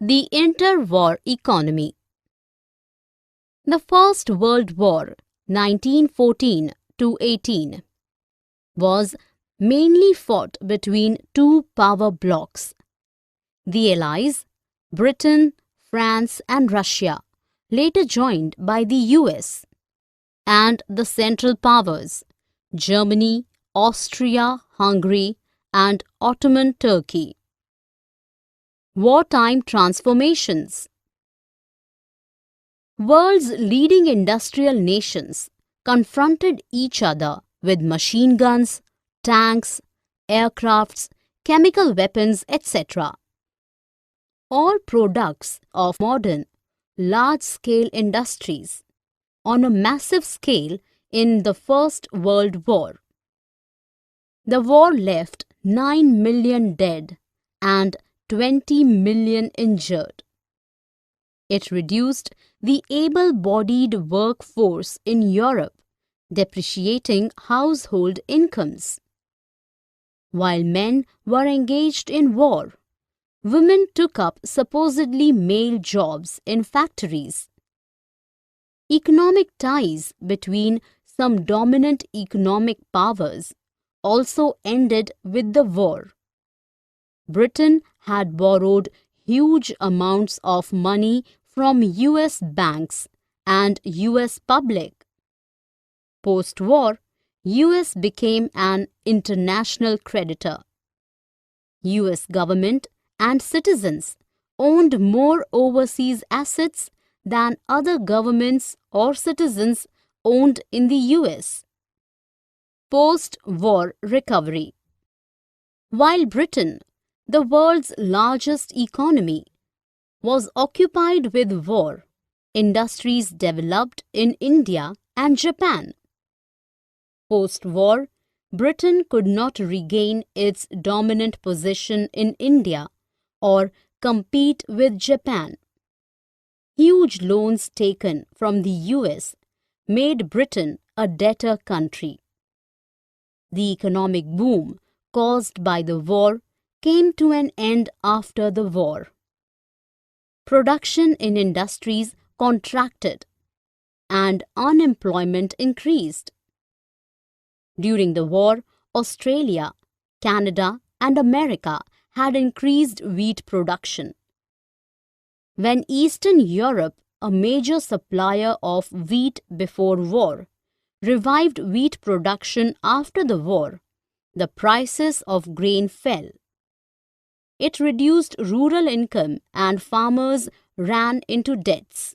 The interwar economy. The First World War, 1914 to 18, was mainly fought between two power blocs. The Allies, Britain, France and Russia, later joined by the US, and the Central Powers, Germany, Austria, Hungary and Ottoman Turkey. Wartime transformations. World's leading industrial nations confronted each other with machine guns, tanks, aircrafts, chemical weapons, etc. All products of modern, large-scale industries on a massive scale in the First World War. The war left 9 million dead and 20 million injured. It reduced the able-bodied workforce in Europe, depreciating household incomes. While men were engaged in war, women took up supposedly male jobs in factories. Economic ties between some dominant economic powers also ended with the war. Britain had borrowed huge amounts of money from US banks and US public. Post-war, US became an international creditor. US government and citizens owned more overseas assets than other governments or citizens owned in the US. Post-war recovery. While Britain, the world's largest economy, was occupied with war, industries developed in India and Japan. Post-war, Britain could not regain its dominant position in India or compete with Japan. Huge loans taken from the US made Britain a debtor country. The economic boom caused by the war came to an end after the war. Production in industries contracted and unemployment increased. During the war, Australia, Canada and America had increased wheat production. When Eastern Europe, a major supplier of wheat before war, revived wheat production after the war, the prices of grain fell. It reduced rural income and farmers ran into debts.